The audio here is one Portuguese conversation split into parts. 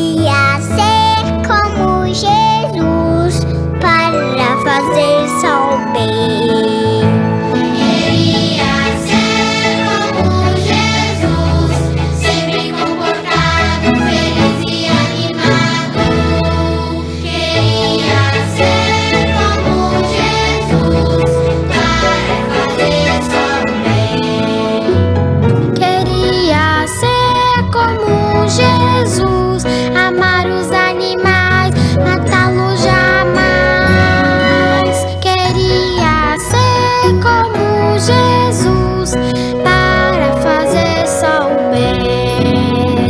Queria ser como Jesus para fazer só o bem. Queria ser como Jesus, sempre comportado, feliz e animado. Queria ser como Jesus para fazer só o bem. Queria ser como Jesus, amar os animais, matá-los jamais. Queria ser como Jesus, para fazer só o bem.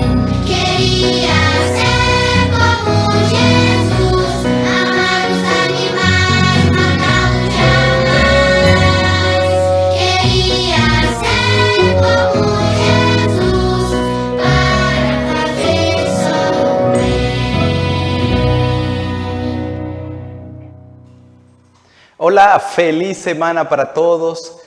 Queria ser como Jesus, amar os animais, matá-los jamais. Queria ser como Jesus, para fazer só o bem. Olá, feliz semana para todos.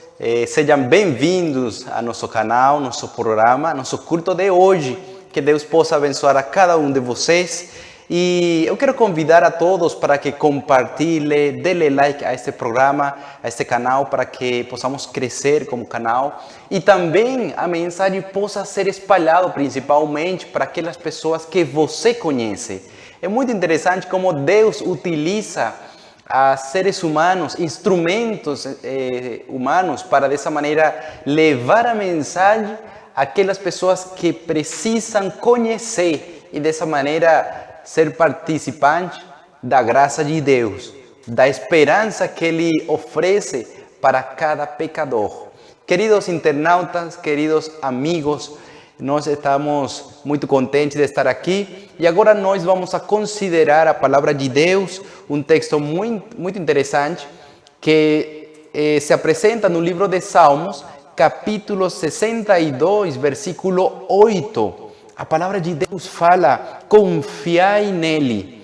Sejam bem-vindos a nosso canal, nosso programa, nosso culto de hoje. Que Deus possa abençoar a cada um de vocês. E eu quero convidar a todos para que compartilhem, dê like a este programa, a este canal, para que possamos crescer como canal. E também a mensagem possa ser espalhada principalmente para aquelas pessoas que você conhece. É muito interessante como Deus utiliza a seres humanos, instrumentos humanos, para dessa maneira levar a mensagem àquelas pessoas que precisam conhecer e dessa maneira ser participante da graça de Deus, da esperança que Ele oferece para cada pecador. Queridos internautas, queridos amigos, nós estamos muito contentes de estar aqui e agora nós vamos a considerar a palavra de Deus, um texto muito interessante que se apresenta no livro de Salmos, capítulo 62, versículo 8. A palavra de Deus fala: confiai nele,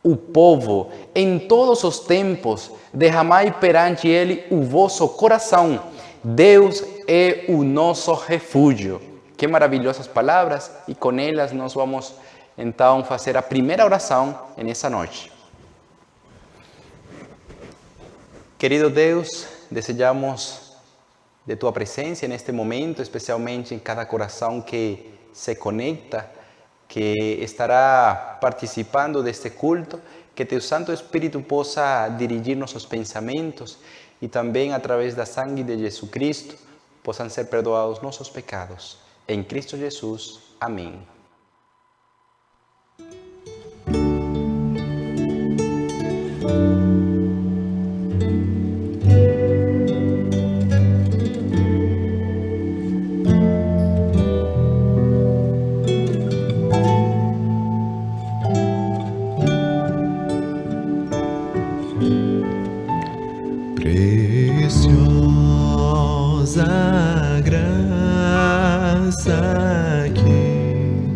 o povo, em todos os tempos, derramai perante ele o vosso coração. Deus é o nosso refúgio. Que maravilhosas palavras, e com elas nós vamos então fazer a primeira oração nessa noite. Querido Deus, desejamos de Tua presença neste momento, especialmente em cada coração que se conecta, que estará participando deste culto, que Teu Santo Espírito possa dirigir nossos pensamentos e também, através da sangue de Jesus Cristo, possam ser perdoados nossos pecados. Em Cristo Jesus. Amém. Preciosa graça que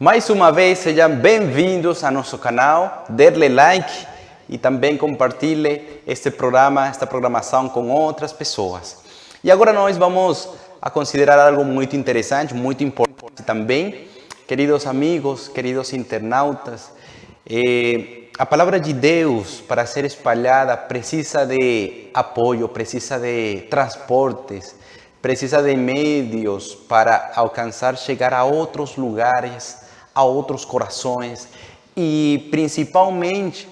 Mais uma vez, sejam bem-vindos a nosso canal, dê-lhe like e também compartilhe este programa, esta programação com outras pessoas. E agora nós vamos a considerar algo muito interessante, muito importante também. Queridos amigos, queridos internautas, a palavra de Deus, para ser espalhada, precisa de apoio, precisa de transportes, precisa de meios para alcançar, chegar a outros lugares, a outros corações. E principalmente,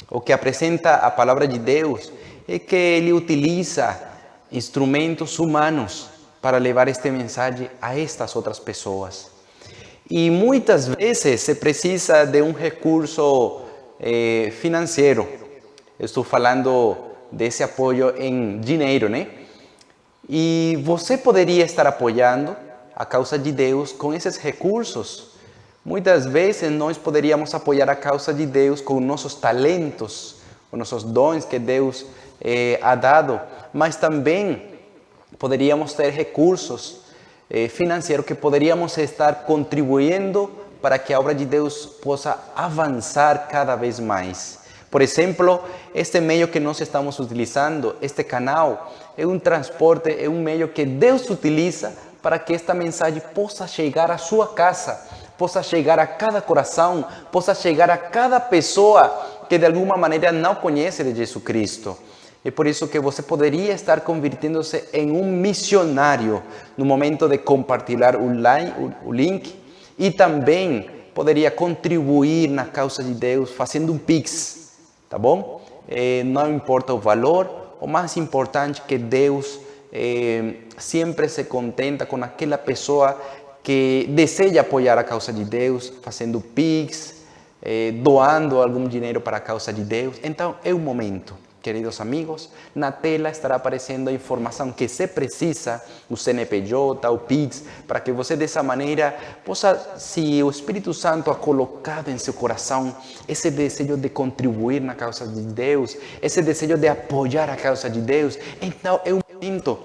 o que apresenta a palavra de Deus é que Ele utiliza instrumentos humanos para levar esta mensagem a estas outras pessoas. E muitas vezes se precisa de um recurso financeiro. Eu estou falando desse apoio em dinheiro, né? E você poderia estar apoiando a causa de Deus com esses recursos. Muitas vezes nós poderíamos apoiar a causa de Deus com nossos talentos, com nossos dons que Deus ha dado, mas também poderíamos ter recursos financeiros que poderíamos estar contribuindo para que a obra de Deus possa avançar cada vez mais. Por exemplo, este meio que nós estamos utilizando, este canal, é um transporte, é um meio que Deus utiliza para que esta mensagem possa chegar à sua casa, possa chegar a cada coração, possa chegar a cada pessoa que de alguma maneira não conhece de Jesus Cristo. É por isso que você poderia estar convirtiendo-se em um missionário no momento de compartilhar o link e também poderia contribuir na causa de Deus fazendo um Pix, tá bom? Não importa o valor, o mais importante é que Deus sempre se contenta com aquela pessoa que deseja apoiar a causa de Deus, fazendo Pix, doando algum dinheiro para a causa de Deus. Então é o momento. Queridos amigos, na tela estará aparecendo a informação que se precisa, o CNPJ, o Pix, para que você dessa maneira possa, se o Espírito Santo ha colocado em seu coração esse desejo de contribuir na causa de Deus, esse desejo de apoiar a causa de Deus, então é um momento.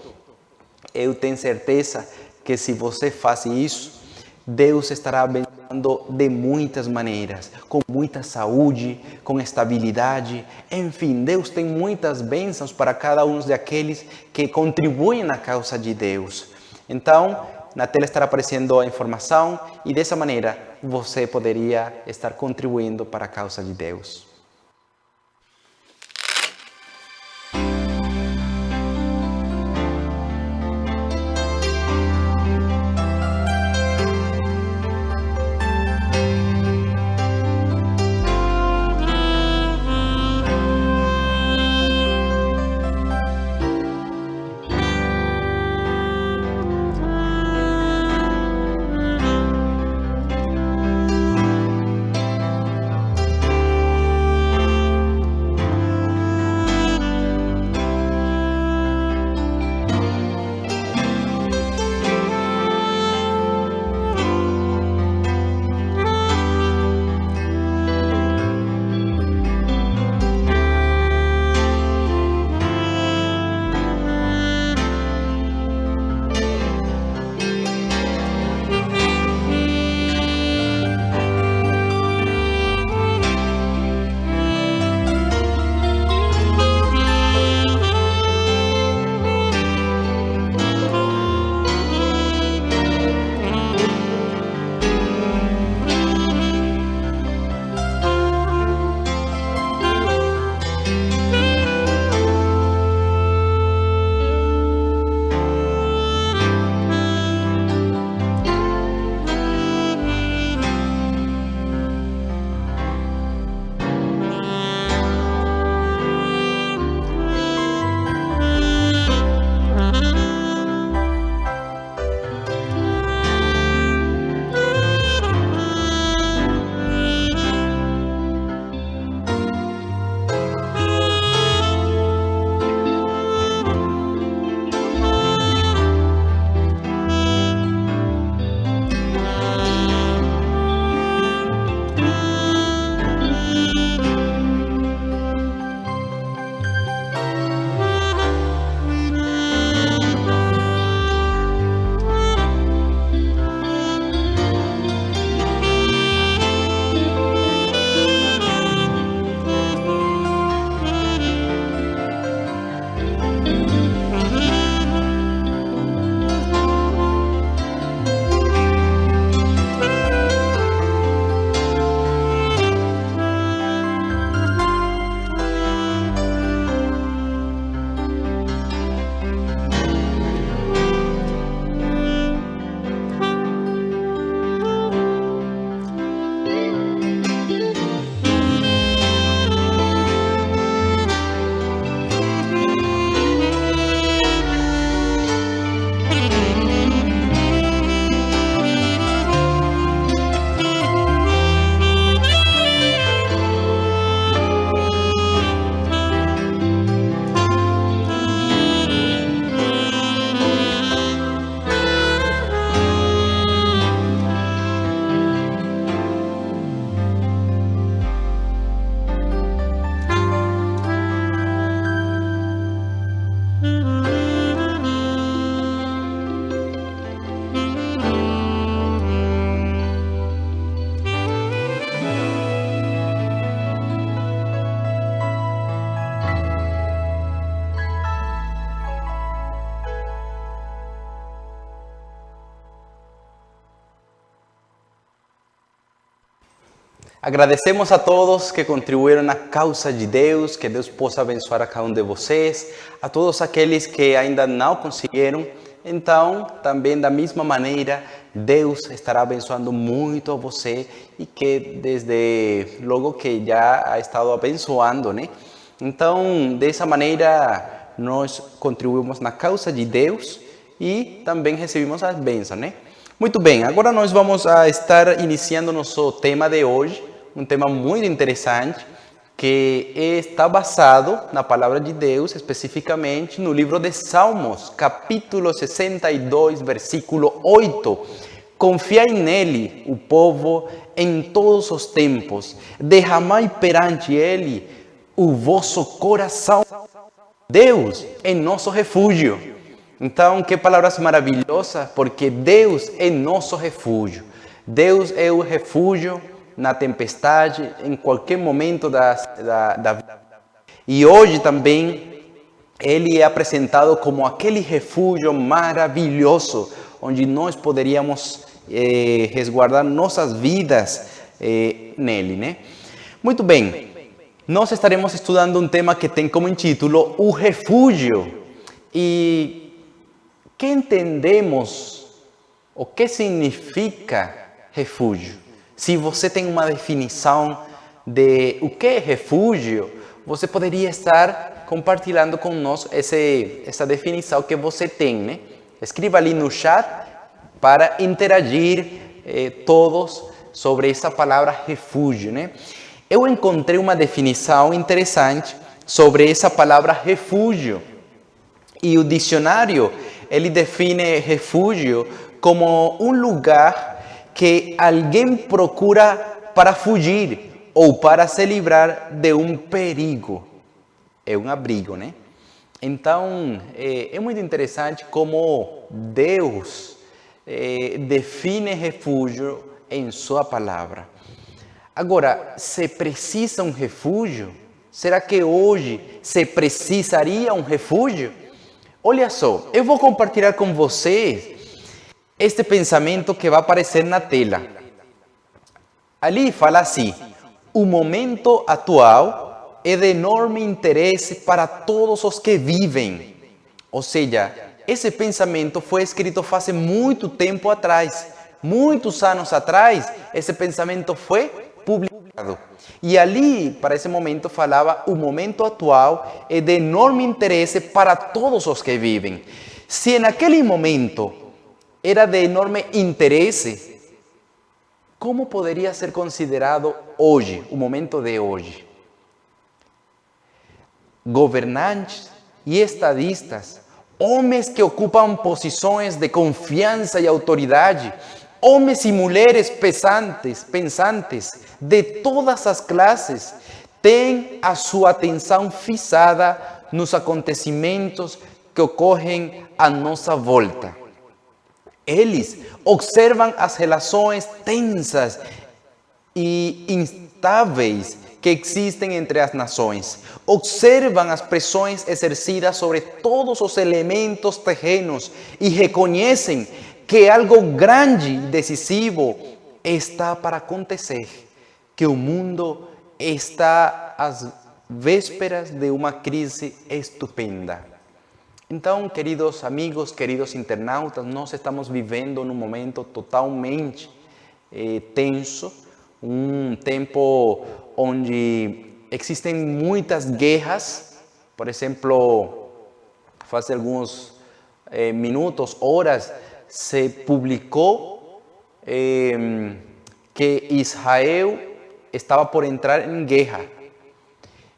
Eu tenho certeza que se você faz isso, Deus estará abençoando de muitas maneiras, com muita saúde, com estabilidade. Enfim, Deus tem muitas bênçãos para cada um daqueles que contribuem na causa de Deus. Então, na tela estará aparecendo a informação e dessa maneira você poderia estar contribuindo para a causa de Deus. Agradecemos a todos que contribuíram na causa de Deus, que Deus possa abençoar a cada um de vocês, a todos aqueles que ainda não conseguiram. Então, também da mesma maneira, Deus estará abençoando muito a você e que desde logo que já ha estado abençoando, né? Então, dessa maneira, nós contribuímos na causa de Deus e também recebemos as bênçãos, né? Muito bem, agora nós vamos a estar iniciando nosso tema de hoje, um tema muito interessante, que está basado na palavra de Deus, especificamente no livro de Salmos, capítulo 62, versículo 8. Confiai nele, o povo, em todos os tempos, derramai perante ele o vosso coração. Deus é nosso refúgio. Então, que palavras maravilhosas, porque Deus é nosso refúgio. Deus é o refúgio na tempestade, em qualquer momento da vida. E hoje também, Ele é apresentado como aquele refúgio maravilhoso, onde nós poderíamos resguardar nossas vidas nele, né? Muito bem, nós estaremos estudando um tema que tem como título o refúgio. E que entendemos o que significa refúgio? Se você tem uma definição de o que é refúgio, você poderia estar compartilhando conosco essa definição que você tem, né? Escreva ali no chat para interagir todos sobre essa palavra refúgio, né? Eu encontrei uma definição interessante sobre essa palavra refúgio. E o dicionário, ele define refúgio como um lugar que alguém procura para fugir ou para se livrar de um perigo. É um abrigo, né? Então, é muito interessante como Deus define refúgio em sua palavra. Agora, se precisa um refúgio, será que hoje se precisaria um refúgio? Olha só, eu vou compartilhar com vocês este pensamento que vai aparecer na tela. Ali fala assim: o momento atual é de enorme interesse para todos os que vivem. Ou seja, esse pensamento foi escrito faz muito tempo atrás. Muitos anos atrás, esse pensamento foi publicado. E ali, para esse momento, falava: o momento atual é de enorme interesse para todos os que vivem. Se naquele momento era de enorme interesse, como poderia ser considerado hoje, o momento de hoje? Governantes e estadistas, homens que ocupam posições de confiança e autoridade, homens e mulheres pensantes de todas as classes, têm a sua atenção fixada nos acontecimentos que ocorrem à nossa volta. Eles observam as relações tensas e instáveis que existem entre as nações. Observam as pressões exercidas sobre todos os elementos terrenos e reconhecem que algo grande e decisivo está para acontecer, que o mundo está às vésperas de uma crise estupenda. Então, queridos amigos, queridos internautas, nós estamos vivendo num momento totalmente tenso, um tempo onde existem muitas guerras. Por exemplo, faz alguns minutos, horas, se publicou que Israel estava por entrar em guerra.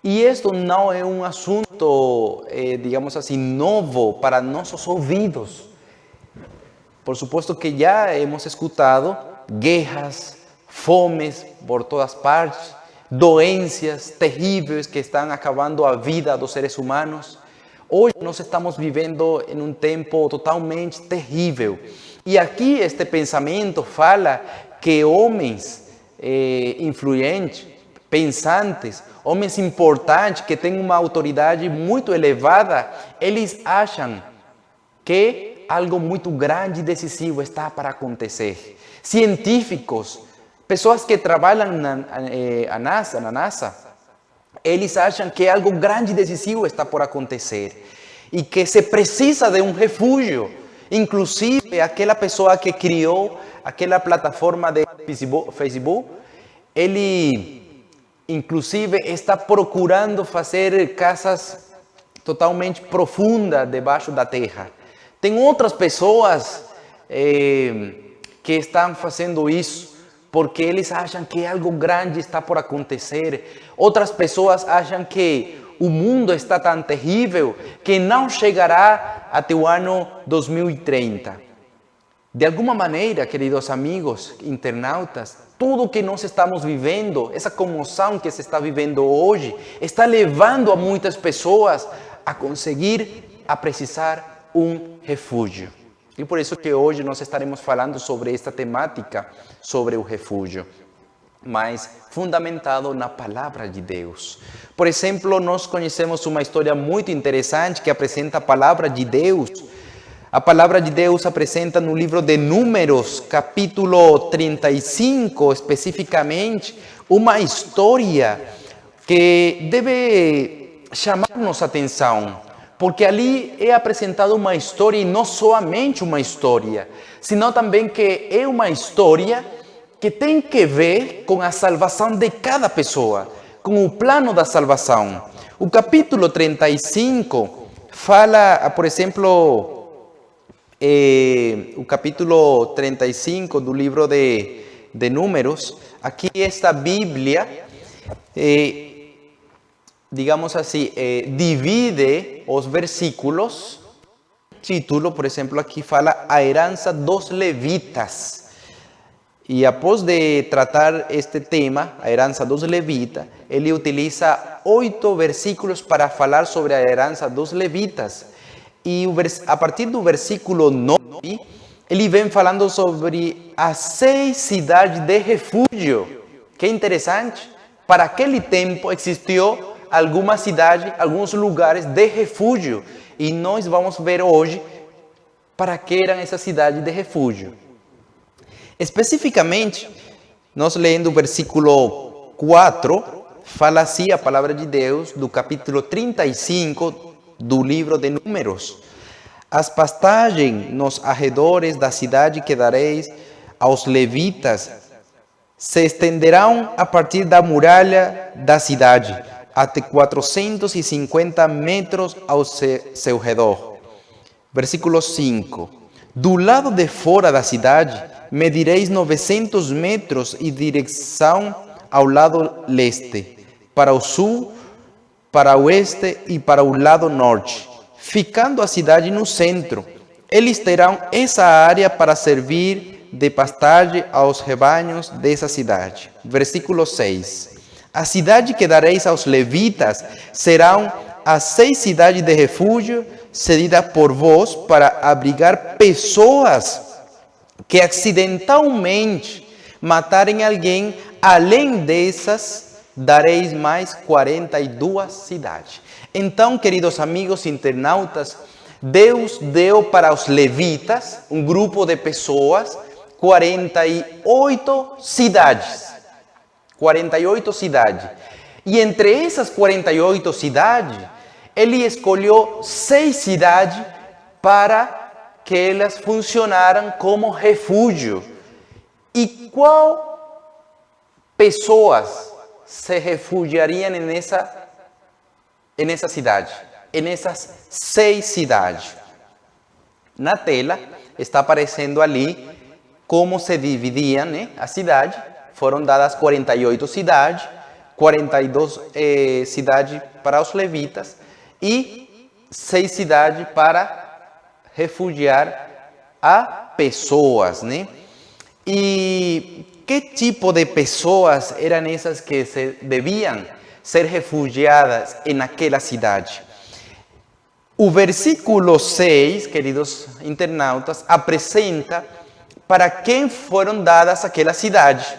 E isto não é um assunto, digamos assim, novo para nossos ouvidos. Por supuesto que já hemos escutado guerras, fomes por todas partes, doenças terríveis que estão acabando a vida dos seres humanos. Hoje nós estamos vivendo em um tempo totalmente terrível. E aqui este pensamento fala que homens influentes, pensantes, homens importantes que têm uma autoridade muito elevada, eles acham que algo muito grande e decisivo está para acontecer. Científicos Pessoas que trabalham na NASA, eles acham que algo grande e decisivo está por acontecer e que se precisa de um refúgio. Inclusive, aquela pessoa que criou aquela plataforma de Facebook, ele, inclusive, está procurando fazer casas totalmente profundas debaixo da terra. Tem outras pessoas que estão fazendo isso porque eles acham que algo grande está por acontecer. Outras pessoas acham que o mundo está tão terrível que não chegará até o ano 2030. De alguma maneira, queridos amigos internautas, tudo que nós estamos vivendo, essa comoção que se está vivendo hoje, está levando a muitas pessoas a conseguir, a precisar um refúgio. E por isso que hoje nós estaremos falando sobre esta temática, sobre o refúgio, mas fundamentado na palavra de Deus. Por exemplo, nós conhecemos uma história muito interessante que apresenta a palavra de Deus. A palavra de Deus apresenta no livro de Números, capítulo 35, especificamente, uma história que deve chamar-nos a atenção. Porque ali é apresentada uma história, e não somente uma história, senão também que é uma história que tem que ver com a salvação de cada pessoa, com o plano da salvação. O capítulo 35 fala, por exemplo, o capítulo 35 do livro de Números, aqui esta Bíblia, digamos assim, divide os versículos. Título, por exemplo, aqui fala a herança dos levitas. E após de tratar este tema, a herança dos levitas, ele utiliza 8 versículos para falar sobre a herança dos levitas. E a partir do versículo 9, ele vem falando sobre as 6 cidades de refúgio. Que interessante, para aquele tempo existiu alguma cidade, alguns lugares de refúgio. E nós vamos ver hoje para que eram essas cidades de refúgio. Especificamente, nós lendo o versículo 4, fala assim a palavra de Deus, do capítulo 35 do livro de Números. As pastagens nos arredores da cidade que dareis aos levitas se estenderão a partir da muralha da cidade, até 450 metros ao seu redor. Versículo 5. Do lado de fora da cidade, medireis 900 metros em direção ao lado leste, para o sul, para o oeste e para o lado norte, ficando a cidade no centro. Eles terão essa área para servir de pastagem aos rebanhos dessa cidade. Versículo 6. A cidade que dareis aos levitas serão as 6 cidades de refúgio cedidas por vós para abrigar pessoas que acidentalmente matarem alguém. Além dessas, dareis mais 42 cidades. Então, queridos amigos internautas, Deus deu para os levitas, um grupo de pessoas, 48 cidades. 48 cidades. E entre essas 48 cidades, ele escolheu 6 cidades para que elas funcionaram como refúgio. E qual pessoas se refugiariam nessa cidade? Nessas 6 cidades. Na tela está aparecendo ali como se dividiam, né, a cidade. Foram dadas 48 cidades, 42 cidades para os levitas e 6 cidades para refugiar a pessoas, né? E que tipo de pessoas eram essas que deviam ser refugiadas naquela cidade? O versículo 6, queridos internautas, apresenta para quem foram dadas aquelas cidades,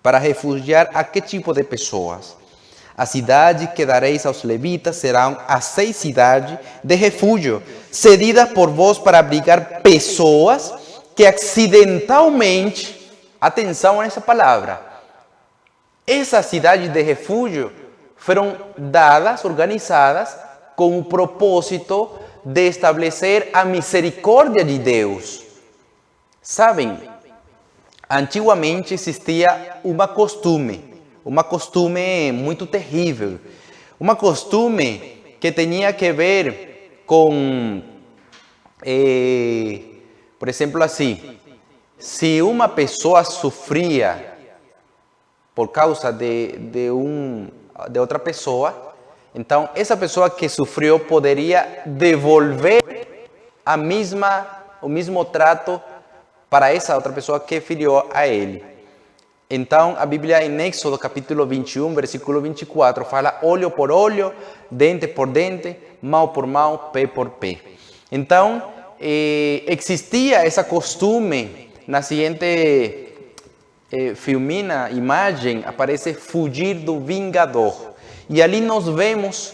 para refugiar a que tipo de pessoas. A cidade que dareis aos levitas serão as 6 cidades de refúgio, cedidas por vós para abrigar pessoas que acidentalmente atenção nessa palavra. Essas cidades de refúgio foram dadas, organizadas, com o propósito de estabelecer a misericórdia de Deus. Sabem, antigamente existia uma costume muito terrível, uma costume que tinha que ver com, por exemplo, assim, se uma pessoa sofria por causa de outra pessoa, então essa pessoa que sofreu poderia devolver o mesmo trato para essa outra pessoa que feriu a ele. Então, a Bíblia em Êxodo capítulo 21, versículo 24, fala olho por olho, dente por dente, mão por mão, pé por pé. Então, existia essa costume. Na seguinte filmina, imagem, aparece fugir do vingador. E ali nós vemos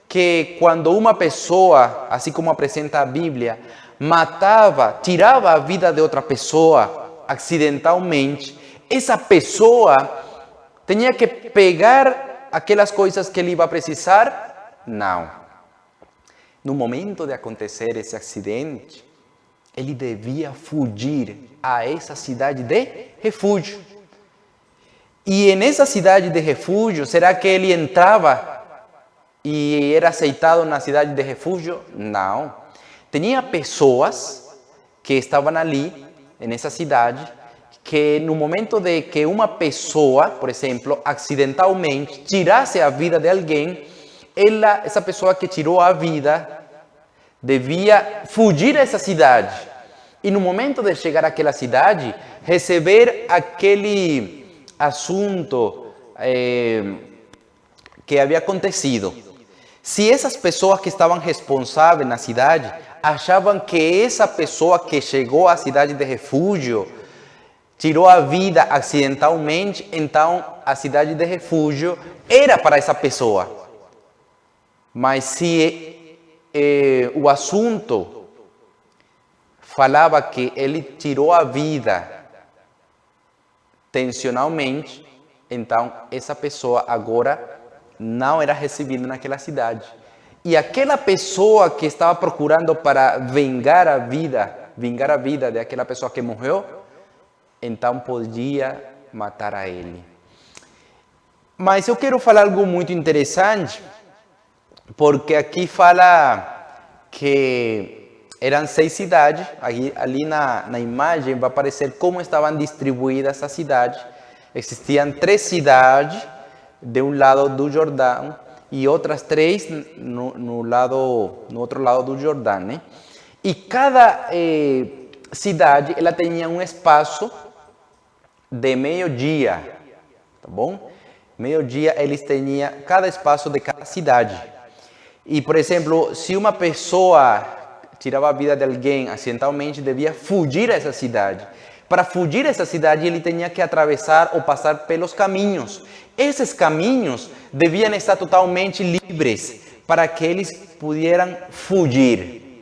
que quando uma pessoa, assim como apresenta a Bíblia, tirava a vida de outra pessoa acidentalmente, essa pessoa tinha que pegar aquelas coisas que ele ia precisar? Não. No momento de acontecer esse acidente, ele devia fugir a essa cidade de refúgio. E nessa cidade de refúgio, será que ele entrava e era aceitado na cidade de refúgio? Não. Tinha pessoas que estavam ali, nessa cidade, que no momento de que uma pessoa, por exemplo, acidentalmente tirasse a vida de alguém, essa pessoa que tirou a vida devia fugir a essa cidade. E no momento de chegar àquela cidade, receber aquele assunto que havia acontecido. Se essas pessoas que estavam responsáveis na cidade achavam que essa pessoa que chegou à cidade de refúgio tirou a vida acidentalmente, então a cidade de refúgio era para essa pessoa. Mas se o assunto falava que ele tirou a vida intencionalmente, então essa pessoa agora não era recebida naquela cidade. E aquela pessoa que estava procurando para vingar a vida daquela pessoa que morreu, então podia matar a ele. Mas eu quero falar algo muito interessante, porque aqui fala que eram 6 cidades. Ali na imagem vai aparecer como estavam distribuídas as cidades. Existiam 3 cidades de um lado do Jordão e outras 3 no outro lado do Jordão, né? E cada cidade ela tinha um espaço de meio-dia, tá bom? Meio-dia eles tinham cada espaço de cada cidade. E, por exemplo, se uma pessoa tirava a vida de alguém acidentalmente, devia fugir a essa cidade. Para fugir a essa cidade, ele tinha que atravessar ou passar pelos caminhos. Esses caminhos deviam estar totalmente livres para que eles pudessem fugir.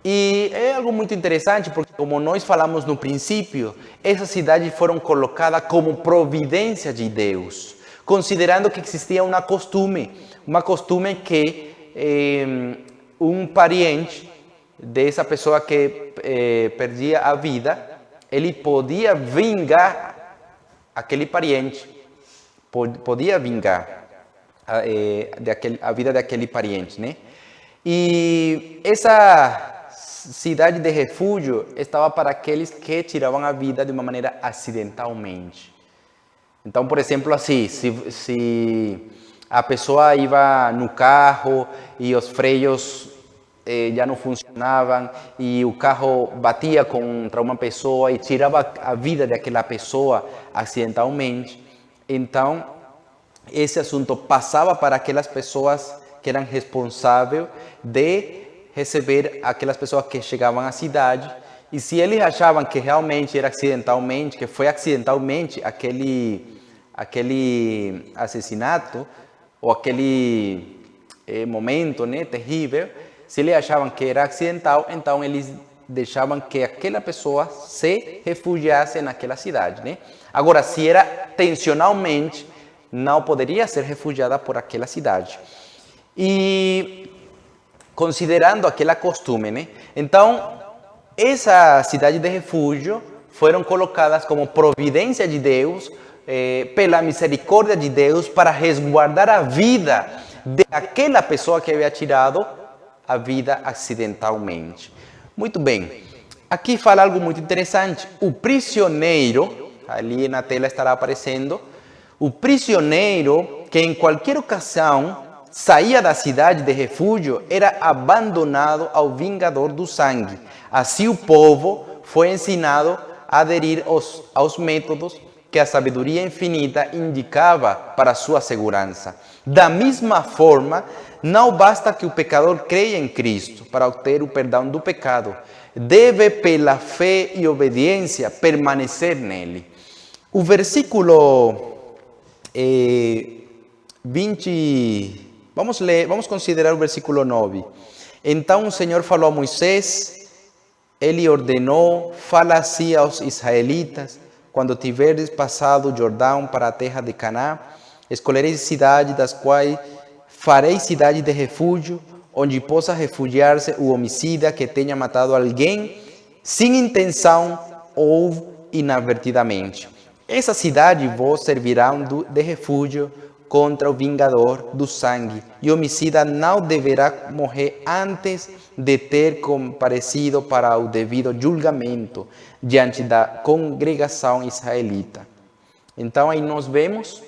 E é algo muito interessante, porque como nós falamos no princípio, essas cidades foram colocadas como providência de Deus, considerando que existia uma costume que um parente dessa pessoa que perdia a vida, ele podia vingar aquele parente, podia vingar a vida daquele parente, né? E essa cidade de refúgio estava para aqueles que tiravam a vida de uma maneira acidentalmente. Então, por exemplo, assim, se a pessoa ia no carro e os freios já não funcionavam e o carro batia contra uma pessoa e tirava a vida daquela pessoa acidentalmente, então esse assunto passava para aquelas pessoas que eram responsáveis de receber aquelas pessoas que chegavam à cidade. E se eles achavam que realmente era acidentalmente, que foi acidentalmente aquele assassinato ou aquele momento, né, terrível, se eles achavam que era acidental, então eles deixavam que aquela pessoa se refugiasse naquela cidade, né? Agora, se era intencionalmente, não poderia ser refugiada por aquela cidade. E considerando aquele costume, né? Então, essa cidade de refúgio foram colocadas como providência de Deus, pela misericórdia de Deus, para resguardar a vida daquela pessoa que havia tirado a vida acidentalmente. Muito bem, aqui fala algo muito interessante. O prisioneiro, ali na tela estará aparecendo, o prisioneiro que em qualquer ocasião saía da cidade de refúgio era abandonado ao vingador do sangue. Assim o povo foi ensinado a aderir aos métodos que a sabedoria infinita indicava para sua segurança. Da mesma forma, não basta que o pecador creia em Cristo para obter o perdão do pecado. Deve, pela fé e obediência, permanecer nele. O versículo 20... Vamos considerar o versículo 9. Então o Senhor falou a Moisés, ele ordenou, fala assim aos israelitas: quando tiveres passado o Jordão para a terra de Canaã, escolhereis cidades das quais fareis cidade de refúgio, onde possa refugiar-se o homicida que tenha matado alguém sem intenção ou inadvertidamente. Essa cidade vos servirá de refúgio contra o vingador do sangue, e o homicida não deverá morrer antes de ter comparecido para o devido julgamento diante da congregação israelita. Então aí nós vemos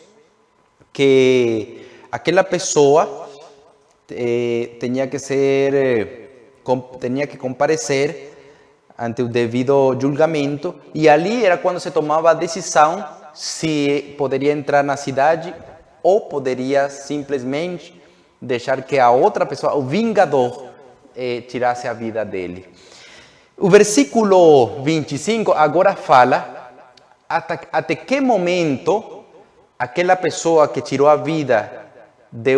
que aquela pessoa tinha que comparecer ante o devido julgamento, e ali era quando se tomava a decisão se poderia entrar na cidade ou poderia simplesmente deixar que a outra pessoa, o vingador, tirasse a vida dele. O versículo 25 agora fala até que momento aquela pessoa que tirou a vida de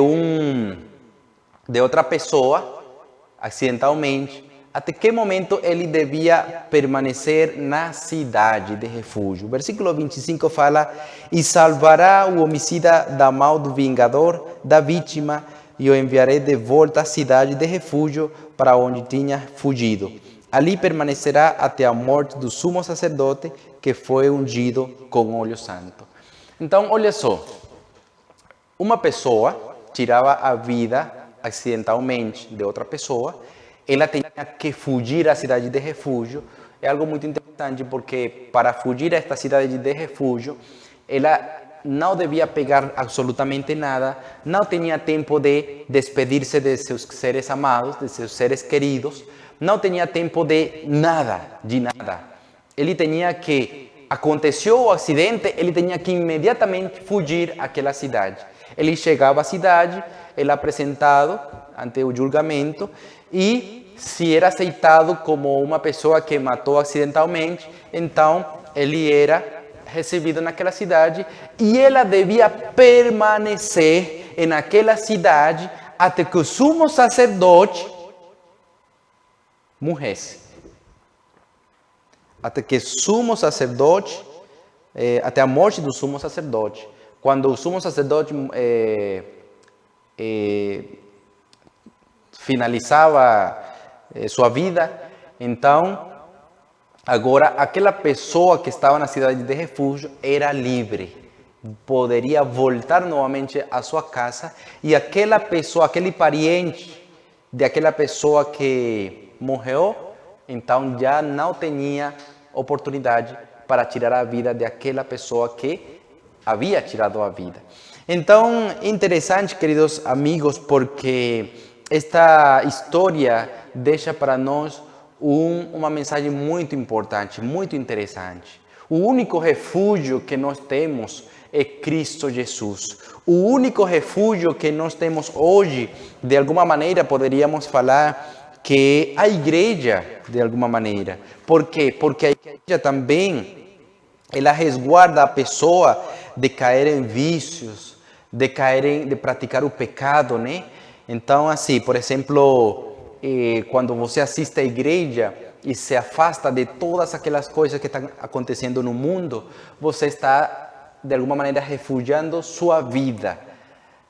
outra pessoa acidentalmente, até que momento ele devia permanecer na cidade de refúgio. O versículo 25 fala: e salvará o homicida da mão do vingador, da vítima, e o enviarei de volta à cidade de refúgio para onde tinha fugido. Ali permanecerá até a morte do sumo sacerdote, que foi ungido com óleo santo. Então, olha só, uma pessoa tirava a vida acidentalmente de outra pessoa, ela tinha que fugir à cidade de refúgio. É algo muito interessante, porque para fugir a esta cidade de refúgio, ela não devia pegar absolutamente nada, não tinha tempo de despedir-se de seus seres amados, de seus seres queridos, não tinha tempo de nada, Ele tinha que, aconteceu o acidente, ele tinha que imediatamente fugir àquela cidade. Ele chegava à cidade, ele apresentado ante o julgamento, e se era aceitado como uma pessoa que matou acidentalmente, então ele era recebido naquela cidade, e ela devia permanecer naquela cidade até que o sumo sacerdote morresse. Até que o sumo sacerdote, até a morte do sumo sacerdote. Quando o sumo sacerdote finalizava sua vida, então agora aquela pessoa que estava na cidade de refúgio era livre, poderia voltar novamente à sua casa, e aquela pessoa, aquele parente daquela pessoa que morreu, então já não tinha oportunidade para tirar a vida daquela pessoa que havia tirado a vida. Então, interessante, queridos amigos, porque esta história deixa para nós uma mensagem muito importante, muito interessante. O único refúgio que nós temos é Cristo Jesus. O único refúgio que nós temos hoje, de alguma maneira, poderíamos falar que é a igreja, de alguma maneira. Por quê? Porque a igreja também, ela resguarda a pessoa de cair em vícios, de praticar o pecado, né? Então, assim, por exemplo, quando você assiste à igreja, e se afasta de todas aquelas coisas que estão acontecendo no mundo, você está, de alguma maneira, refugiando sua vida.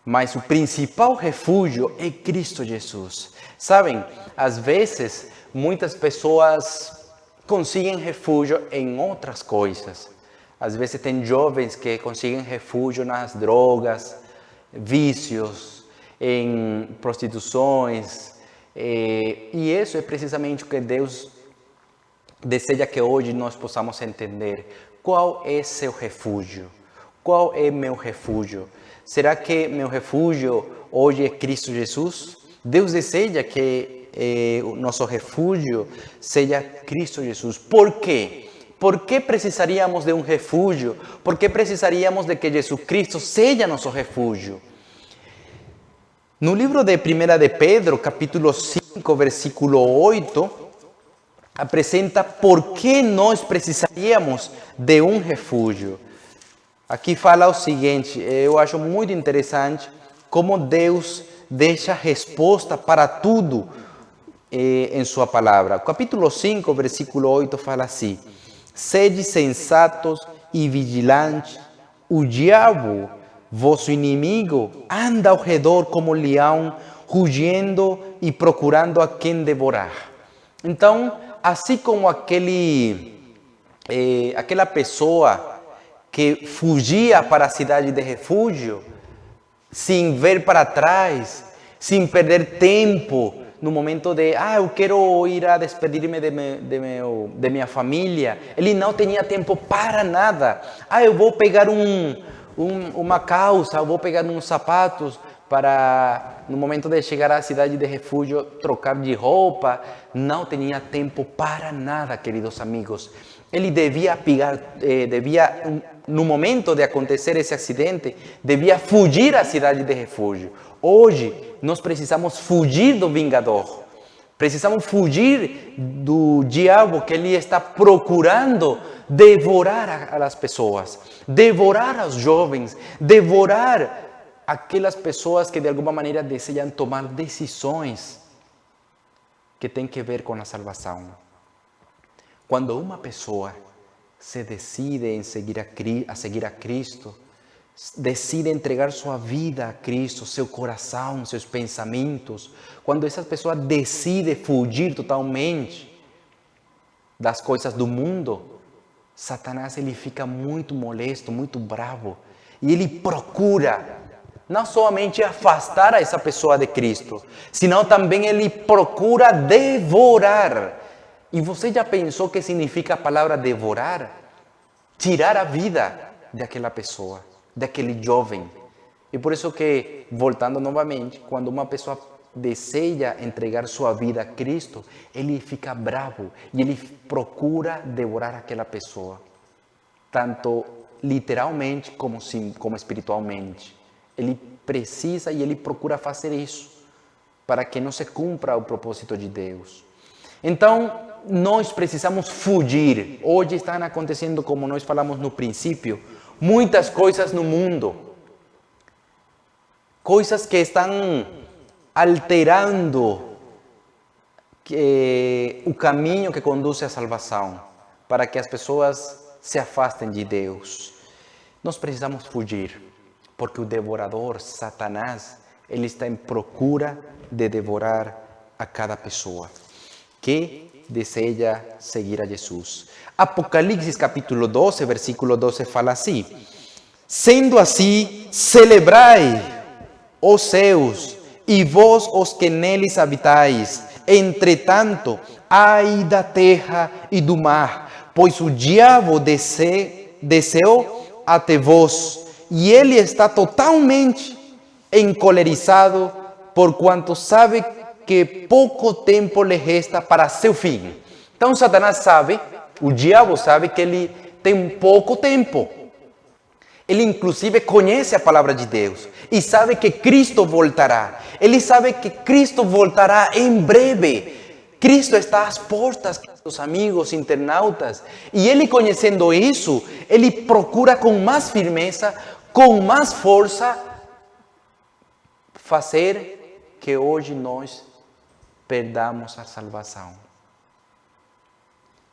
Mas o principal refúgio é Cristo Jesus. Sabem, às vezes, muitas pessoas conseguem refúgio em outras coisas. Às vezes tem jovens que conseguem refúgio nas drogas, vícios, em prostituições. E isso é precisamente o que Deus deseja que hoje nós possamos entender. Qual é seu refúgio? Qual é meu refúgio? Será que meu refúgio hoje é Cristo Jesus? Deus deseja que o nosso refúgio seja Cristo Jesus. Por quê? Por que precisaríamos de um refúgio? Por que precisaríamos de que Jesus Cristo seja nosso refúgio? No livro de 1 de Pedro, capítulo 5, versículo 8, apresenta por que nós precisaríamos de um refúgio. Aqui fala o seguinte, eu acho muito interessante como Deus deixa resposta para tudo em sua palavra. O capítulo 5, versículo 8 fala assim: sede sensatos e vigilantes, o diabo, vosso inimigo, anda ao redor como leão, rugindo e procurando a quem devorar. Então, assim como aquela pessoa que fugia para a cidade de refúgio, sem ver para trás, sem perder tempo, no momento de, eu quero ir a despedir-me de minha família. Ele não tinha tempo para nada. Eu vou pegar uma calça, eu vou pegar uns sapatos para, no momento de chegar à cidade de refúgio, trocar de roupa. Não tinha tempo para nada, queridos amigos. Ele no momento de acontecer esse acidente, devia fugir à cidade de refúgio. Hoje, nós precisamos fugir do vingador. Precisamos fugir do diabo que ele está procurando devorar as pessoas, devorar os jovens, devorar aquelas pessoas que de alguma maneira desejam tomar decisões que têm que ver com a salvação. Quando uma pessoa se decide em seguir a Cristo, decide entregar sua vida a Cristo, seu coração, seus pensamentos, quando essa pessoa decide fugir totalmente das coisas do mundo, Satanás ele fica muito molesto, muito bravo, e ele procura não somente afastar essa pessoa de Cristo, senão também ele procura devorar. E você já pensou o que significa a palavra devorar? Tirar a vida daquela pessoa, daquele jovem. E por isso que, voltando novamente, quando uma pessoa deseja entregar sua vida a Cristo, ele fica bravo e ele procura devorar aquela pessoa, tanto literalmente como espiritualmente. Ele precisa e ele procura fazer isso para que não se cumpra o propósito de Deus. Então, nós precisamos fugir. Hoje estão acontecendo, como nós falamos no princípio, muitas coisas no mundo. Coisas que estão alterando o caminho que conduz à salvação, para que as pessoas se afastem de Deus. Nós precisamos fugir, porque o devorador, Satanás, ele está em procura de devorar a cada pessoa que deseja seguir a Jesus. Apocalipse capítulo 12, versículo 12 fala assim: sendo assim, celebrai os céus e vós os que neles habitais. Entretanto, ai da terra e do mar, pois o diabo desceu até vós, e ele está totalmente encolerizado, porquanto sabe que pouco tempo lhe resta para seu fim. Então Satanás sabe, o diabo sabe que ele tem pouco tempo. Ele inclusive conhece a palavra de Deus e sabe que Cristo voltará. Ele sabe que Cristo voltará em breve. Cristo está às portas, meus amigos internautas. E ele, conhecendo isso, ele procura com mais firmeza, com mais força, fazer que hoje nós perdamos a salvação.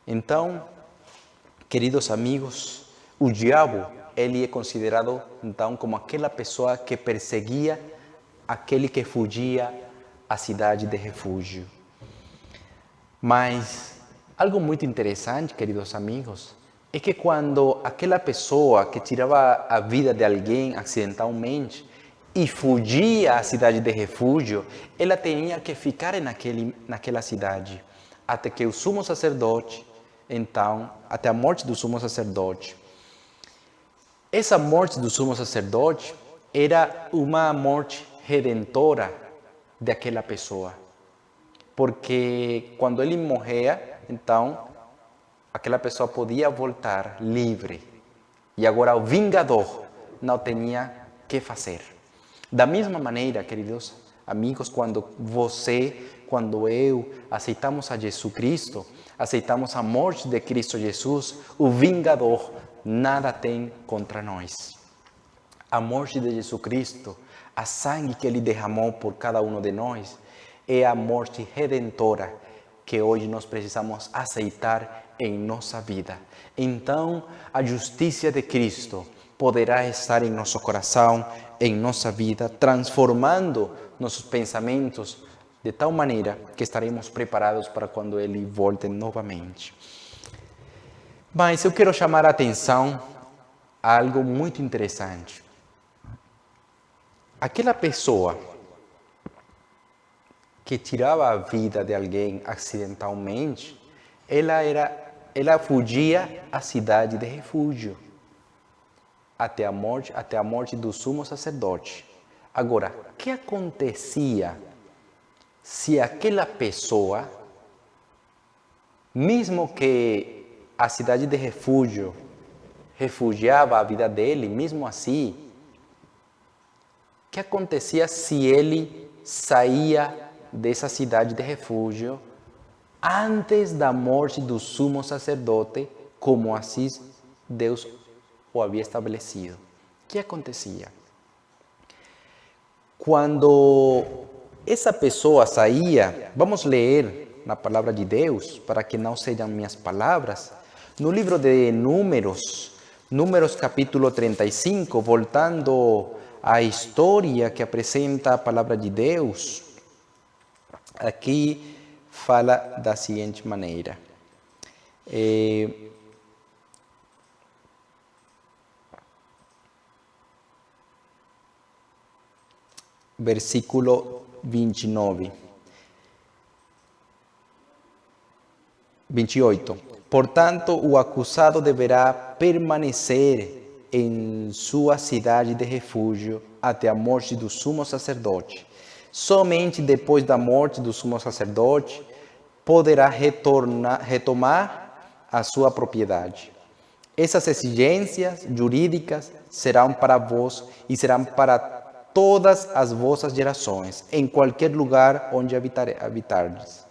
Então, queridos amigos, o diabo, ele é considerado então como aquela pessoa que perseguia aquele que fugia à cidade de refúgio. Mas algo muito interessante, queridos amigos, é que quando aquela pessoa que tirava a vida de alguém acidentalmente e fugia à cidade de refúgio, ela tinha que ficar naquela cidade até que o sumo sacerdote, então, até a morte do sumo sacerdote. Essa morte do sumo sacerdote era uma morte redentora daquela pessoa. Porque quando ele morria, então, aquela pessoa podia voltar livre. E agora o vingador não tinha que fazer. Da mesma maneira, queridos amigos, quando quando eu aceitamos a Jesus Cristo, aceitamos a morte de Cristo Jesus, o vingador nada tem contra nós. A morte de Jesus Cristo, a sangue que ele derramou por cada um de nós, é a morte redentora que hoje nós precisamos aceitar em nossa vida. Então, a justiça de Cristo poderá estar em nosso coração, em nossa vida, transformando nossos pensamentos de tal maneira que estaremos preparados para quando Ele volte novamente. Mas eu quero chamar a atenção a algo muito interessante. Aquela pessoa que tirava a vida de alguém acidentalmente, ela fugia à cidade de refúgio até a morte do sumo sacerdote. Agora, o que acontecia se aquela pessoa, mesmo que a cidade de refúgio refugiava a vida dele, mesmo assim, o que acontecia se ele saía dessa cidade de refúgio antes da morte do sumo sacerdote, como assim Deus o havia estabelecido? O que acontecia? Quando essa pessoa saía, vamos ler na palavra de Deus, para que não sejam minhas palavras, no livro de Números capítulo 35, voltando à história que apresenta a palavra de Deus, aqui fala da seguinte maneira. Versículo 28. Portanto, o acusado deverá permanecer em sua cidade de refúgio até a morte do sumo sacerdote. Somente depois da morte do sumo sacerdote poderá retomar a sua propriedade. Essas exigências jurídicas serão para vós e serão para todas as vossas gerações, em qualquer lugar onde habitardes.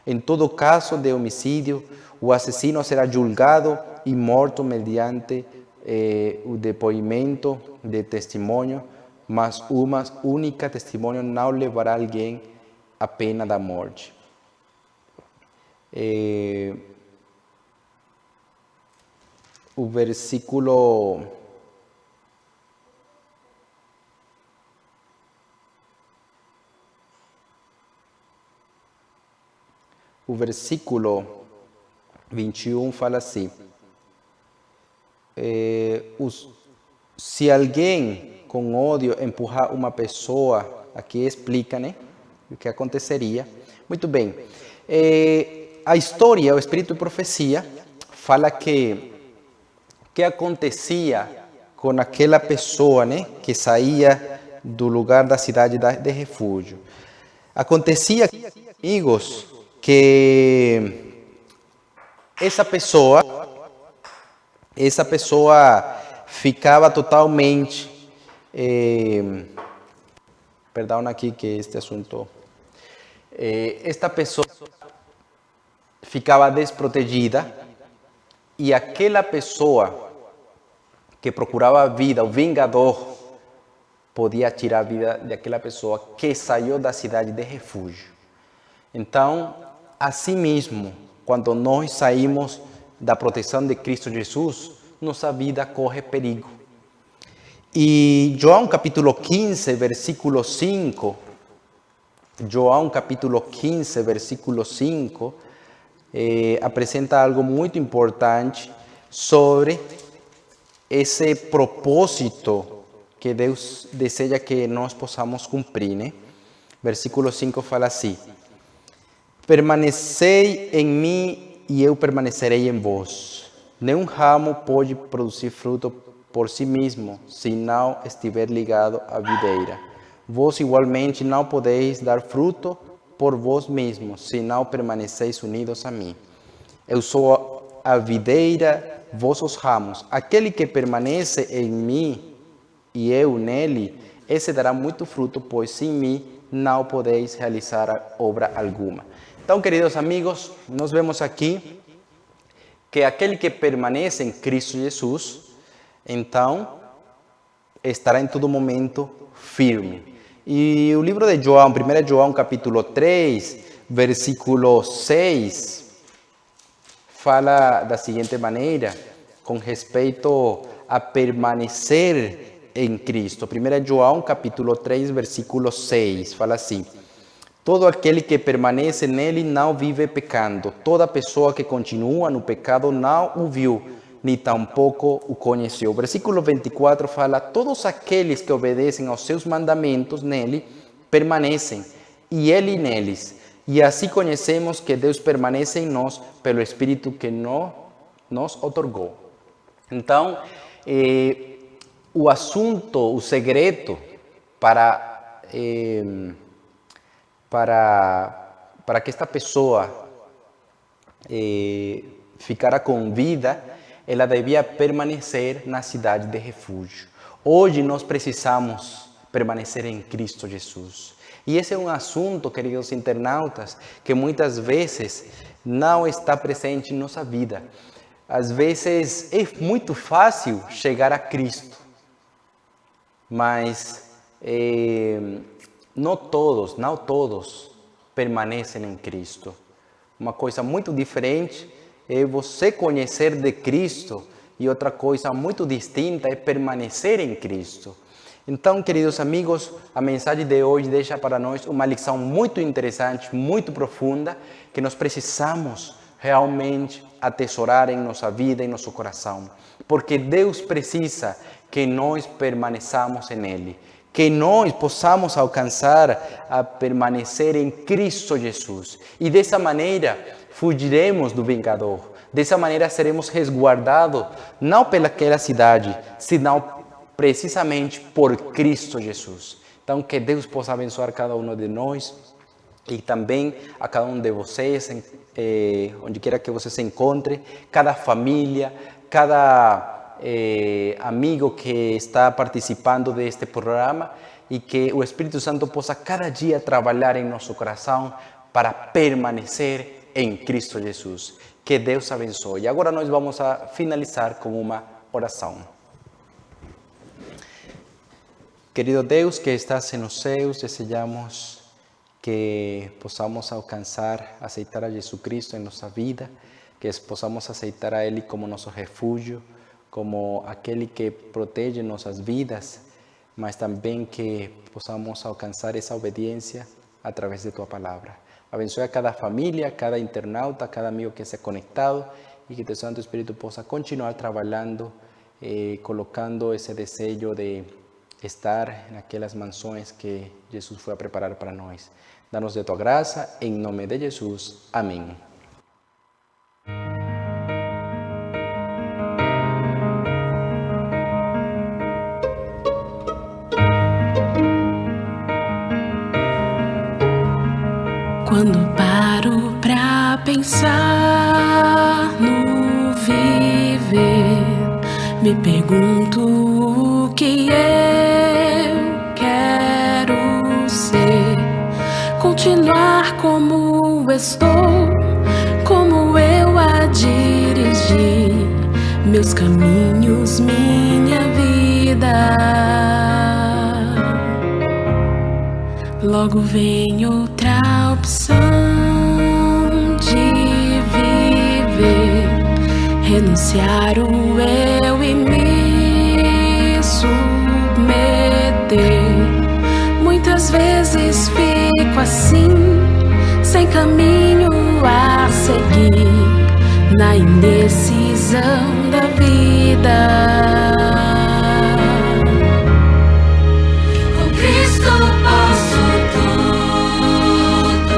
Em todo caso de homicídio, o assassino será julgado e morto mediante o depoimento de testemunho, mas uma única testemunho não levará alguém à pena da morte. O versículo 21 fala assim: se alguém com ódio empurrar uma pessoa, aqui explica, né, o que aconteceria. Muito bem. A história, o Espírito de Profecia, fala que acontecia com aquela pessoa, né, que saía do lugar da cidade de refúgio. Acontecia, amigos, que essa pessoa ficava totalmente, perdão aqui que este assunto, esta pessoa ficava desprotegida e aquela pessoa que procurava a vida, o vingador, podia tirar a vida daquela pessoa que saiu da cidade de refúgio. Então, assim mesmo, quando nós saímos da proteção de Cristo Jesus, nossa vida corre perigo. E João capítulo 15, versículo 5, João capítulo 15, versículo 5, apresenta algo muito importante sobre esse propósito que Deus deseja que nós possamos cumprir, né? Versículo 5 fala assim: permanecei em mim e eu permanecerei em vós. Nenhum ramo pode produzir fruto por si mesmo, se não estiver ligado à videira. Vós igualmente não podeis dar fruto por vós mesmos, se não permaneceis unidos a mim. Eu sou a videira, vós os ramos. Aquele que permanece em mim e eu nele, esse dará muito fruto, pois sem mim não podeis realizar obra alguma. Então, queridos amigos, nós vemos aqui que aquele que permanece em Cristo Jesus, então, estará em todo momento firme. E o livro de João, 1 João capítulo 3, versículo 6, fala da seguinte maneira, com respeito a permanecer em Cristo. 1 João capítulo 3, versículo 6, fala assim: todo aquele que permanece nele não vive pecando. Toda pessoa que continua no pecado não o viu, nem tampouco o conheceu. Versículo 24 fala: todos aqueles que obedecem aos seus mandamentos nele permanecem, e ele neles. E assim conhecemos que Deus permanece em nós pelo Espírito que nos otorgou. Então, o assunto, o segredo para que esta pessoa ficara com vida, ela devia permanecer na cidade de refúgio. Hoje nós precisamos permanecer em Cristo Jesus. E esse é um assunto, queridos internautas, que muitas vezes não está presente em nossa vida. Às vezes é muito fácil chegar a Cristo, mas não todos permanecem em Cristo. Uma coisa muito diferente é você conhecer de Cristo e outra coisa muito distinta é permanecer em Cristo. Então, queridos amigos, a mensagem de hoje deixa para nós uma lição muito interessante, muito profunda, que nós precisamos realmente atesourar em nossa vida, em nosso coração. Porque Deus precisa que nós permaneçamos nele, que nós possamos alcançar a permanecer em Cristo Jesus. E dessa maneira, fugiremos do vingador. Dessa maneira, seremos resguardados, não pelaquela cidade, senão precisamente por Cristo Jesus. Então, que Deus possa abençoar cada um de nós e também a cada um de vocês, onde quer que você se encontre, cada família, cada amigo que está participando deste programa, e que o Espírito Santo possa cada dia trabalhar em nosso coração para permanecer em Cristo Jesus. Que Deus abençoe. E agora nós vamos a finalizar com uma oração. Querido Deus que estás nos céus, desejamos que possamos alcançar, aceitar a Jesus Cristo em nossa vida, que possamos aceitar a Ele como nosso refúgio, como aquele que protege nossas vidas, mas também que possamos alcançar essa obediência através de Tua palavra. Abençoe a cada família, cada internauta, cada amigo que se ha conectado, e que Teu Santo Espírito possa continuar trabalhando, colocando esse desejo de estar naquelas mansões que Jesus foi a preparar para nós. Dá-nos de Tua graça, em nome de Jesus. Amém. Quando paro pra pensar no viver, me pergunto o que eu quero ser. Continuar como estou, como eu a dirigir, meus caminhos, minha vida. Logo vem outra opção de vida. viver, renunciar o eu e me submeter. Muitas vezes fico assim, sem caminho a seguir, na indecisão da vida. Com Cristo posso tudo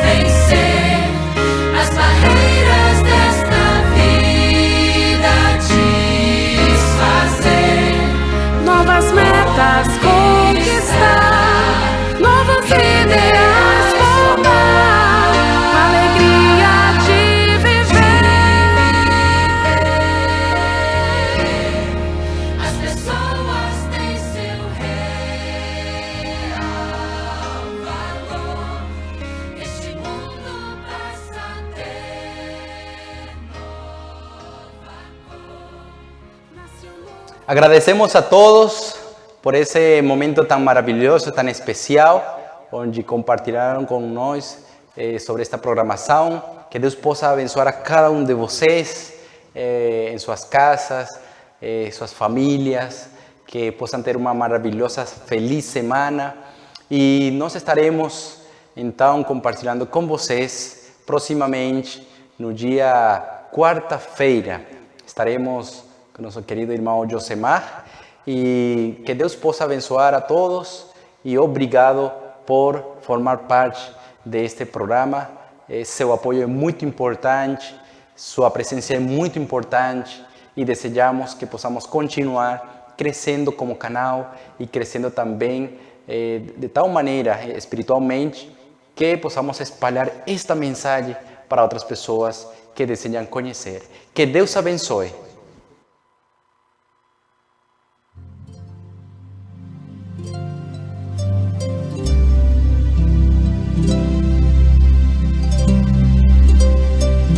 vencer, as barreiras desta vida desfazer, Novas metas conquistar, novos ideais formar, alegria de viver. as pessoas têm seu real valor, este mundo passa a ter nova cor. Agradecemos a todos por esse momento tão maravilhoso, tão especial, onde compartilharam com nós sobre esta programação. Que Deus possa abençoar a cada um de vocês em suas casas, suas famílias, que possam ter uma maravilhosa, feliz semana. E nós estaremos então compartilhando com vocês proximamente no dia quarta-feira. Estaremos com nosso querido irmão Josemar. E que Deus possa abençoar a todos e obrigado por formar parte deste programa. Seu apoio é muito importante, sua presença é muito importante e desejamos que possamos continuar crescendo como canal e crescendo também de tal maneira espiritualmente que possamos espalhar esta mensagem para outras pessoas que desejam conhecer. Que Deus abençoe.